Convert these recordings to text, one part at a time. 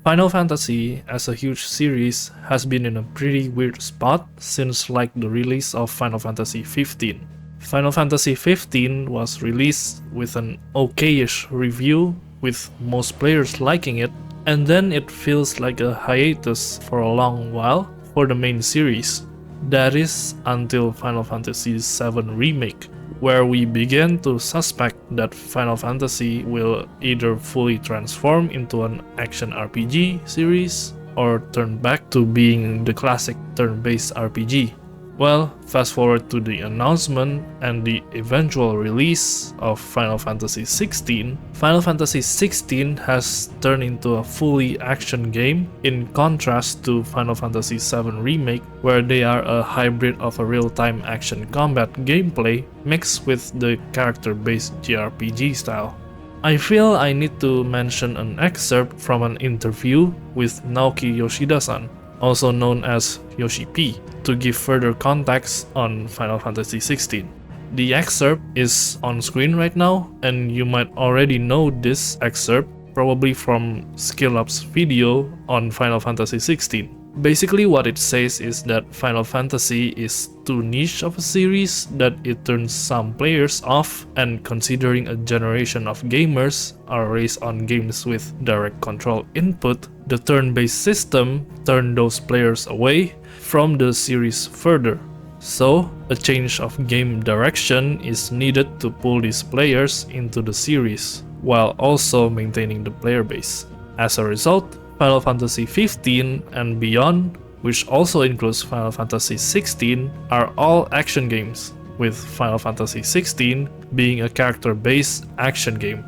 Final Fantasy, as a huge series, has been in a pretty weird spot since like the release of Final Fantasy XV. Final Fantasy XV was released with an okayish review, with most players liking it, and then it feels like a hiatus for a long while for the main series. That is until Final Fantasy VII Remake, where we began to suspect that Final Fantasy will either fully transform into an action RPG series or turn back to being the classic turn-based RPG. Well, fast forward to the announcement and the eventual release of Final Fantasy XVI. Final Fantasy XVI has turned into a fully action game, in contrast to Final Fantasy VII Remake, where they are a hybrid of a real-time action combat gameplay mixed with the character-based JRPG style. I feel I need to mention an excerpt from an interview with Naoki Yoshida-san, also known as Yoshi P, to give further context on Final Fantasy XVI. The excerpt is on screen right now, and you might already know this excerpt probably from SkillUp's video on Final Fantasy XVI. Basically what it says is that Final Fantasy is too niche of a series that it turns some players off, and considering a generation of gamers are raised on games with direct control input, the turn-based system turned those players away from the series further. So, a change of game direction is needed to pull these players into the series, while also maintaining the player base. As a result, Final Fantasy XV and beyond, which also includes Final Fantasy XVI, are all action games, with Final Fantasy XVI being a character-based action game.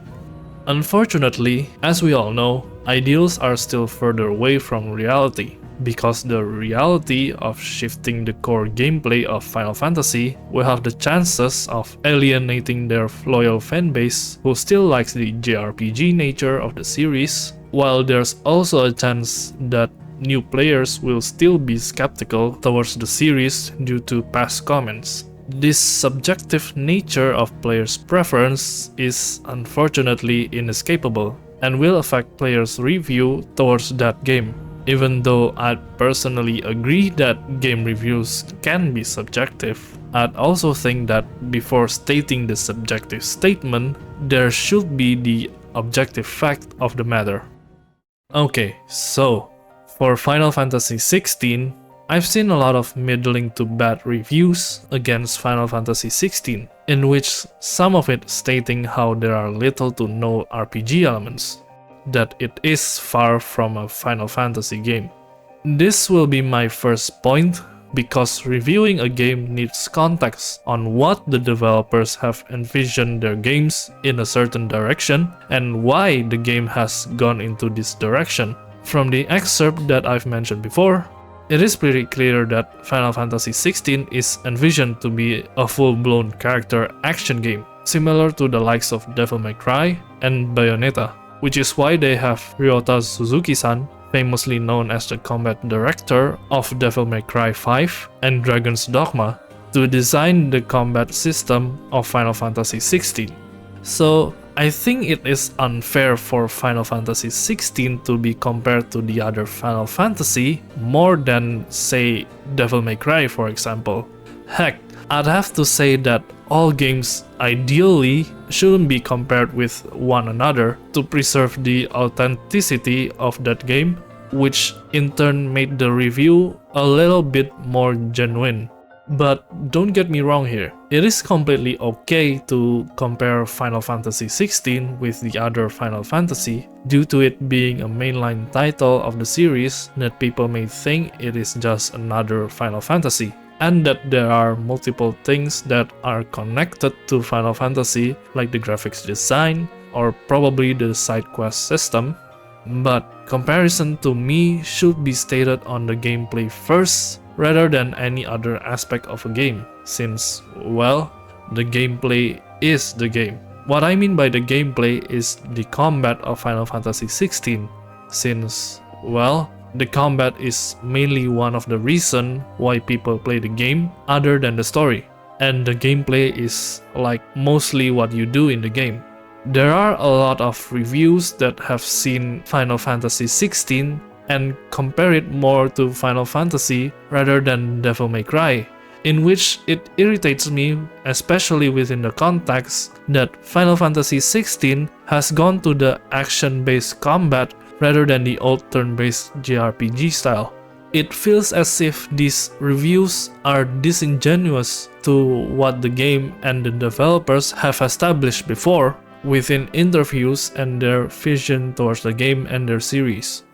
Unfortunately, as we all know, ideals are still further away from reality, because the reality of shifting the core gameplay of Final Fantasy will have the chances of alienating their loyal fanbase who still likes the JRPG nature of the series, while there's also a chance that new players will still be skeptical towards the series due to past comments. This subjective nature of players' preference is unfortunately inescapable and will affect players' review towards that game. Even though I'd personally agree that game reviews can be subjective, I'd also think that before stating the subjective statement, there should be the objective fact of the matter. Okay, so for Final Fantasy XVI, I've seen a lot of middling to bad reviews against Final Fantasy XVI, in which some of it stating how there are little to no RPG elements, that it is far from a Final Fantasy game. This will be my first point, because reviewing a game needs context on what the developers have envisioned their games in a certain direction and why the game has gone into this direction. From the excerpt that I've mentioned before, it is pretty clear that Final Fantasy XVI is envisioned to be a full-blown character action game, similar to the likes of Devil May Cry and Bayonetta, which is why they have Ryota Suzuki-san, famously known as the combat director of Devil May Cry 5 and Dragon's Dogma, to design the combat system of Final Fantasy XVI. So, I think it is unfair for Final Fantasy XVI to be compared to the other Final Fantasy more than, say, Devil May Cry, for example. Heck, I'd have to say that all games ideally shouldn't be compared with one another to preserve the authenticity of that game, which in turn made the review a little bit more genuine. But don't get me wrong here, it is completely okay to compare Final Fantasy XVI with the other Final Fantasy due to it being a mainline title of the series that people may think it is just another Final Fantasy, and that there are multiple things that are connected to Final Fantasy, like the graphics design or probably the side quest system. But comparison to me should be stated on the gameplay first rather than any other aspect of a game, since, well, the gameplay is the game. What I mean by the gameplay is the combat of Final Fantasy XVI, since, well, the combat is mainly one of the reasons why people play the game other than the story, and the gameplay is like mostly what you do in the game. There are a lot of reviews that have seen Final Fantasy XVI and compare it more to Final Fantasy rather than Devil May Cry, in which it irritates me, especially within the context that Final Fantasy XVI has gone to the action-based combat rather than the old turn-based JRPG style. It feels as if these reviews are disingenuous to what the game and the developers have established before within interviews and their vision towards the game and their series.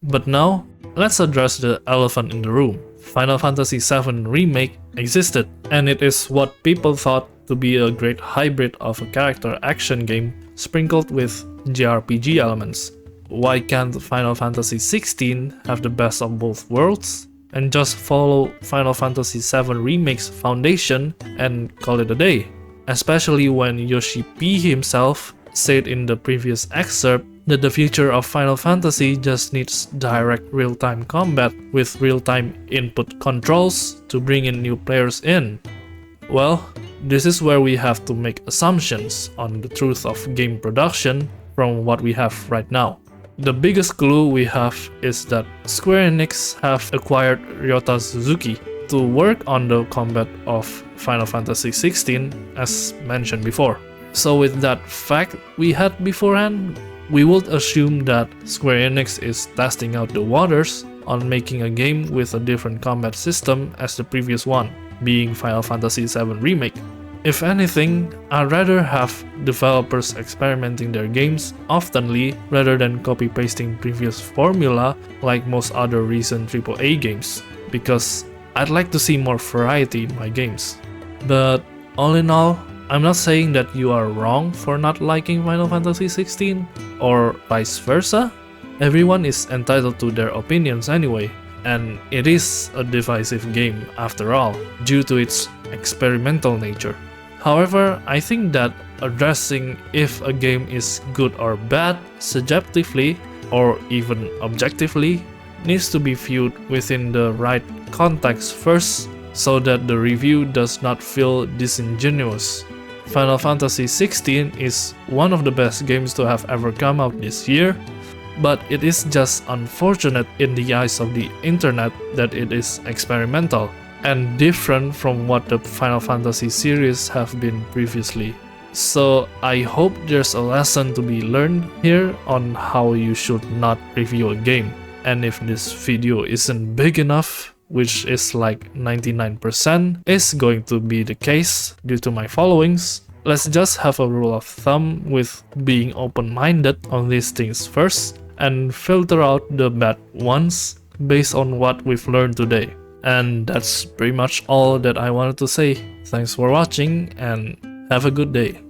But now, let's address the elephant in the room. Final Fantasy VII Remake existed, and it is what people thought to be a great hybrid of a character action game sprinkled with JRPG elements. Why can't Final Fantasy XVI have the best of both worlds and just follow Final Fantasy VII Remake's foundation and call it a day? Especially when Yoshi P himself said in the previous excerpt that the future of Final Fantasy just needs direct real-time combat with real-time input controls to bring in new players in. Well, this is where we have to make assumptions on the truth of game production from what we have right now. The biggest clue we have is that Square Enix have acquired Ryota Suzuki to work on the combat of Final Fantasy XVI as mentioned before. So with that fact we had beforehand, we would assume that Square Enix is testing out the waters on making a game with a different combat system as the previous one, being Final Fantasy VII Remake. If anything, I'd rather have developers experimenting their games oftenly rather than copy-pasting previous formula like most other recent AAA games, because I'd like to see more variety in my games. But all in all, I'm not saying that you are wrong for not liking Final Fantasy XVI, or vice versa. Everyone is entitled to their opinions anyway, and it is a divisive game after all, due to its experimental nature. However, I think that addressing if a game is good or bad subjectively, or even objectively, needs to be viewed within the right context first, so that the review does not feel disingenuous. Final Fantasy XVI is one of the best games to have ever come out this year, but it is just unfortunate in the eyes of the internet that it is experimental and different from what the Final Fantasy series have been previously. So I hope there's a lesson to be learned here on how you should not review a game. And if this video isn't big enough, which is like 99% is going to be the case due to my followings, let's just have a rule of thumb with being open-minded on these things first and filter out the bad ones based on what we've learned today. And that's pretty much all that I wanted to say. Thanks for watching and have a good day.